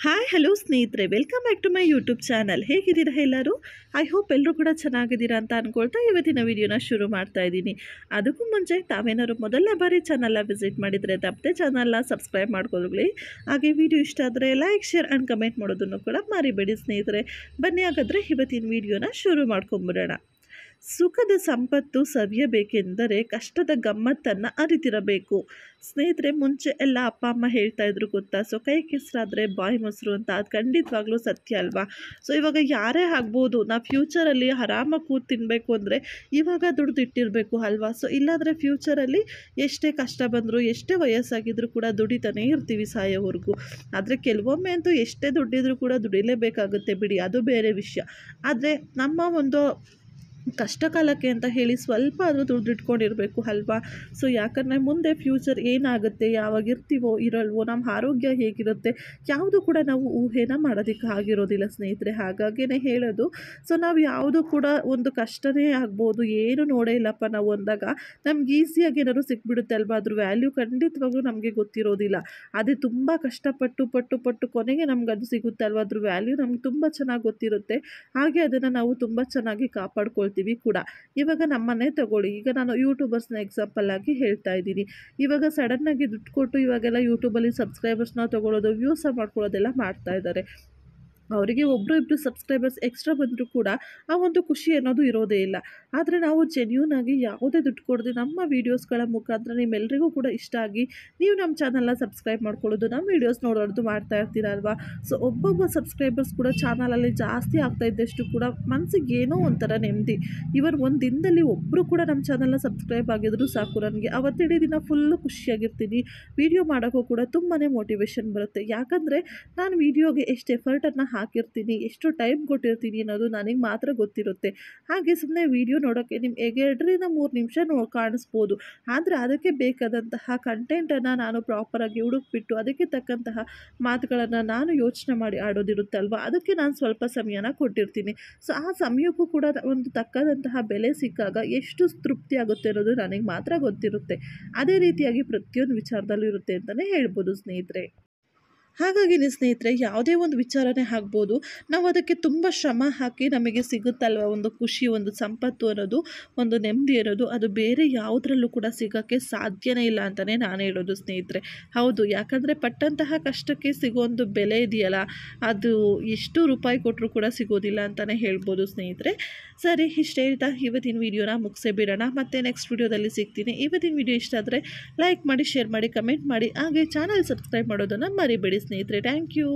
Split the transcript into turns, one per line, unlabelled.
Hi hello ಸ್ನೇಹಿತರೆ, welcome back to my YouTube channel. ಹೇಗಿದ್ದೀರಾ ಎಲ್ಲರೂ? ಐ ಹೋಪ್ ಎಲ್ಲರೂ ಕೂಡ ಚೆನ್ನಾಗಿದ್ದೀರಾ ಅಂತ ಅಂದ್ಕೊಳ್ತಾ ಇವತ್ತಿನ ವಿಡಿಯೋನ ಶುರು ಮಾಡ್ತಾ ಇದ್ದೀನಿ. ಅದಕ್ಕೂ ಮುಂಚೆ ತಾವೇನಾದ್ರು ಮೊದಲನೇ ಬಾರಿ ಚಾನಲ್ನ ವಿಸಿಟ್ ಮಾಡಿದರೆ ತಪ್ಪದೆ ಚಾನಲ್ನ ಸಬ್ಸ್ಕ್ರೈಬ್ ಮಾಡ್ಕೊಳ್ಳಿ. ಹಾಗೆ ವಿಡಿಯೋ ಇಷ್ಟ ಆದರೆ ಲೈಕ್, ಶೇರ್ ಆ್ಯಂಡ್ ಕಮೆಂಟ್ ಮಾಡೋದನ್ನು ಕೂಡ ಮರಿಬೇಡಿ ಸ್ನೇಹಿತರೆ. ಬನ್ನಿ ಹಾಗಾದರೆ ಇವತ್ತಿನ ವಿಡಿಯೋನ ಶುರು ಮಾಡ್ಕೊಂಬಿಡೋಣ. ಸುಖದ ಸಂಪತ್ತು ಸವಿಯಬೇಕೆಂದರೆ ಕಷ್ಟದ ಗಮ್ಮತ್ತನ್ನು ಅರಿತಿರಬೇಕು. ಸ್ನೇಹಿತರೆ, ಮುಂಚೆ ಎಲ್ಲ ಅಪ್ಪ ಅಮ್ಮ ಹೇಳ್ತಾ ಇದ್ರು ಗೊತ್ತಾ, ಸೊ ಕೈ ಕೆಸರಾದರೆ ಬಾಯಿ ಮೊಸರು ಅಂತ. ಅದು ಖಂಡಿತವಾಗ್ಲೂ ಸತ್ಯ ಅಲ್ವಾ? ಸೊ ಇವಾಗ ಯಾರೇ ಆಗ್ಬೋದು, ನಾವು ಫ್ಯೂಚರಲ್ಲಿ ಆರಾಮಾಗಿ ಕೂತು ತಿನ್ನಬೇಕು ಅಂದರೆ ಇವಾಗ ದುಡ್ದಿಟ್ಟಿರಬೇಕು ಅಲ್ವಾ? ಸೊ ಇಲ್ಲಾಂದರೆ ಫ್ಯೂಚರಲ್ಲಿ ಎಷ್ಟೇ ಕಷ್ಟ ಬಂದರೂ ಎಷ್ಟೇ ವಯಸ್ಸಾಗಿದ್ರೂ ಕೂಡ ದುಡಿತಾನೇ ಇರ್ತೀವಿ ಸಾಯೋವರೆಗೂ. ಆದರೆ ಕೆಲವೊಮ್ಮೆ ಅಂತೂ ಎಷ್ಟೇ ದುಡ್ಡಿದ್ರೂ ಕೂಡ ದುಡಿಲೇಬೇಕಾಗುತ್ತೆ ಬಿಡಿ, ಅದು ಬೇರೆ ವಿಷಯ. ಆದರೆ ನಮ್ಮ ಒಂದು ಕಷ್ಟ ಕಾಲಕ್ಕೆ ಅಂತ ಹೇಳಿ ಸ್ವಲ್ಪ ಆದರೂ ದುಡ್ಡು ಇಟ್ಕೊಂಡಿರಬೇಕು ಅಲ್ವಾ? ಸೊ ಯಾಕಂದರೆ ಮುಂದೆ ಫ್ಯೂಚರ್ ಏನಾಗುತ್ತೆ, ಯಾವಾಗ ಇರ್ತೀವೋ ಇರಲ್ವೋ, ನಮ್ಮ ಆರೋಗ್ಯ ಹೇಗಿರುತ್ತೆ, ಯಾವುದು ಕೂಡ ನಾವು ಊಹೆನ ಮಾಡೋದಕ್ಕೆ ಆಗಿರೋದಿಲ್ಲ ಸ್ನೇಹಿತರೆ. ಹಾಗಾಗಿಯೇ ಹೇಳೋದು, ಸೊ ನಾವು ಯಾವುದು ಕೂಡ ಒಂದು ಕಷ್ಟನೇ ಆಗ್ಬೋದು, ಏನು ನೋಡೇ ಇಲ್ಲಪ್ಪ ನಾವು ಅಂದಾಗ ನಮ್ಗೆ ಈಸಿಯಾಗಿ ಏನಾದ್ರು ಸಿಕ್ಬಿಡುತ್ತೆ ಅಲ್ವಾ? ಅದ್ರ ವ್ಯಾಲ್ಯೂ ಖಂಡಿತವಾಗ್ಲೂ ನಮಗೆ ಗೊತ್ತಿರೋದಿಲ್ಲ. ಅದೇ ತುಂಬ ಕಷ್ಟಪಟ್ಟು ಪಟ್ಟು ಪಟ್ಟು ಕೊನೆಗೆ ನಮ್ಗೆ ಅದು ಸಿಗುತ್ತೆ ಅಲ್ವಾ? ಅದ್ರ ವ್ಯಾಲ್ಯೂ ನಮ್ಗೆ ತುಂಬ ಚೆನ್ನಾಗಿ ಗೊತ್ತಿರುತ್ತೆ. ಹಾಗೆ ಅದನ್ನು ನಾವು ತುಂಬ ಚೆನ್ನಾಗಿ ಕಾಪಾಡ್ಕೊಳ್ತೀವಿ ಕೂಡ. ಇವಾಗ ನಮ್ಮನ್ನೇ ತಗೊಳ್ಳಿ, ಈಗ ನಾನು ಯೂಟ್ಯೂಬರ್ಸ್ನ ಎಕ್ಸಾಂಪಲ್ ಆಗಿ ಹೇಳ್ತಾ ಇದ್ದೀನಿ. ಇವಾಗ ಸಡನ್ನಾಗಿ ದುಡ್ಡು ಕೊಟ್ಟು ಇವಾಗೆಲ್ಲ ಯೂಟ್ಯೂಬಲ್ಲಿ ಸಬ್ಸ್ಕ್ರೈಬರ್ಸ್ನ ತೊಗೊಳ್ಳೋದು, ವ್ಯೂಸ ಮಾಡ್ಕೊಳ್ಳೋದೆಲ್ಲ ಮಾಡ್ತಾ ಇದ್ದಾರೆ. ಅವರಿಗೆ ಒಬ್ಬರು ಇಬ್ಬರು ಸಬ್ಸ್ಕ್ರೈಬರ್ಸ್ ಎಕ್ಸ್ಟ್ರಾ ಬಂದರೂ ಕೂಡ ಆ ಒಂದು ಖುಷಿ ಅನ್ನೋದು ಇರೋದೇ ಇಲ್ಲ. ಆದರೆ ನಾವು ಜೆನ್ಯೂನಾಗಿ ಯಾವುದೇ ದುಡ್ಡು ಕೊಡದೆ ನಮ್ಮ ವೀಡಿಯೋಸ್ಗಳ ಮುಖಾಂತರ ನಿಮ್ಮೆಲ್ಲರಿಗೂ ಕೂಡ ಇಷ್ಟ ಆಗಿ ನೀವು ನಮ್ಮ ಚಾನಲ್ನ ಸಬ್ಸ್ಕ್ರೈಬ್ ಮಾಡ್ಕೊಳ್ಳೋದು, ನಮ್ಮ ವೀಡಿಯೋಸ್ ನೋಡೋದು ಮಾಡ್ತಾ ಇರ್ತೀರ ಅಲ್ವಾ? ಸೊ ಒಬ್ಬೊಬ್ಬ ಸಬ್ಸ್ಕ್ರೈಬರ್ಸ್ ಕೂಡ ಚಾನಲಲ್ಲಿ ಜಾಸ್ತಿ ಆಗ್ತಾ ಇದ್ದಷ್ಟು ಕೂಡ ಮನಸ್ಸಿಗೆ ಏನೋ ಒಂಥರ ನೆಮ್ಮದಿ. ಇವತ್ತು ಒಂದು ದಿನದಲ್ಲಿ ಒಬ್ಬರು ಕೂಡ ನಮ್ಮ ಚಾನಲ್ನ ಸಬ್ಸ್ಕ್ರೈಬ್ ಆಗಿದ್ರು ಸಾಕು, ನನಗೆ ಅವತ್ತಿಡೀ ದಿನ ಫುಲ್ಲು ಖುಷಿಯಾಗಿರ್ತೀನಿ. ವೀಡಿಯೋ ಮಾಡೋಕ್ಕೂ ಕೂಡ ತುಂಬಾ ಮೋಟಿವೇಶನ್ ಬರುತ್ತೆ. ಯಾಕಂದರೆ ನಾನು ವೀಡಿಯೋಗೆ ಎಷ್ಟು ಎಫರ್ಟನ್ನು ಹಾಕಿರ್ತೀನಿ, ಎಷ್ಟು ಟೈಮ್ ಕೊಟ್ಟಿರ್ತೀನಿ ಅನ್ನೋದು ನನಗೆ ಮಾತ್ರ ಗೊತ್ತಿರುತ್ತೆ. ಹಾಗೆ ಸುಮ್ಮನೆ ವೀಡಿಯೋ ನೋಡೋಕ್ಕೆ ನಿಮ್ಗೆ 2-3 ನಿಮಿಷ ಕಾಣಿಸ್ಬೋದು. ಆದರೆ ಅದಕ್ಕೆ ಬೇಕಾದಂತಹ ಕಂಟೆಂಟನ್ನು ನಾನು ಪ್ರಾಪರಾಗಿ ಹುಡುಕ್ಬಿಟ್ಟು ಅದಕ್ಕೆ ತಕ್ಕಂತಹ ಮಾತುಗಳನ್ನು ನಾನು ಯೋಚನೆ ಮಾಡಿ ಆಡೋದಿರುತ್ತೆ ಅಲ್ವಾ? ಅದಕ್ಕೆ ನಾನು ಸ್ವಲ್ಪ ಸಮಯನ ಕೊಟ್ಟಿರ್ತೀನಿ. ಸೊ ಆ ಸಮಯಕ್ಕೂ ಕೂಡ ಒಂದು ತಕ್ಕಂತಹ ಬೆಲೆ ಸಿಕ್ಕಾಗ ಎಷ್ಟು ತೃಪ್ತಿ ಆಗುತ್ತೆ ಅನ್ನೋದು ನನಗೆ ಮಾತ್ರ ಗೊತ್ತಿರುತ್ತೆ. ಅದೇ ರೀತಿಯಾಗಿ ಪ್ರತಿಯೊಂದು ವಿಚಾರದಲ್ಲೂ ಇರುತ್ತೆ ಅಂತಲೇ ಹೇಳ್ಬೋದು ಸ್ನೇಹಿತರೆ. ಹಾಗಾಗಿ ಸ್ನೇಹಿತರೆ, ಯಾವುದೇ ಒಂದು ವಿಚಾರನೇ ಆಗ್ಬೋದು, ನಾವು ಅದಕ್ಕೆ ತುಂಬ ಶ್ರಮ ಹಾಕಿ ನಮಗೆ ಸಿಗುತ್ತಲ್ವ ಒಂದು ಖುಷಿ, ಒಂದು ಸಂಪತ್ತು ಅನ್ನೋದು, ಒಂದು ನೆಮ್ಮದಿ ಅನ್ನೋದು, ಅದು ಬೇರೆ ಯಾವುದರಲ್ಲೂ ಕೂಡ ಸಿಗೋಕ್ಕೆ ಸಾಧ್ಯನೇ ಇಲ್ಲ ಅಂತಲೇ ನಾನು ಹೇಳೋದು ಸ್ನೇಹಿತರೆ. ಹೌದು, ಯಾಕಂದರೆ ಪಟ್ಟಂತಹ ಕಷ್ಟಕ್ಕೆ ಸಿಗೋಒಂದು ಬೆಲೆ ಇದೆಯಲ್ಲ, ಅದು ಎಷ್ಟು ರೂಪಾಯಿ ಕೊಟ್ಟರೂ ಕೂಡ ಸಿಗೋದಿಲ್ಲ ಅಂತಲೇ ಹೇಳ್ಬೋದು ಸ್ನೇಹಿತರೆ. ಸರಿ, ಇಷ್ಟು ಹೇಳ್ತಾ ಇವತ್ತಿನ ವಿಡಿಯೋನ ಮುಗಿಸೇ ಬಿಡೋಣ. ಮತ್ತೆ ನೆಕ್ಸ್ಟ್ ವಿಡಿಯೋದಲ್ಲಿ ಸಿಗ್ತೀನಿ. ಇವತ್ತಿನ ವಿಡಿಯೋ ಇಷ್ಟ ಆದರೆ ಲೈಕ್ ಮಾಡಿ, ಶೇರ್ ಮಾಡಿ, ಕಮೆಂಟ್ ಮಾಡಿ, ಹಾಗೆ ಚಾನಲ್ ಸಬ್ಸ್ಕ್ರೈಬ್ ಮಾಡೋದನ್ನು ಮರಿಬೇಡಿ ಸ್ನೇಹಿತರೆ. Thank you.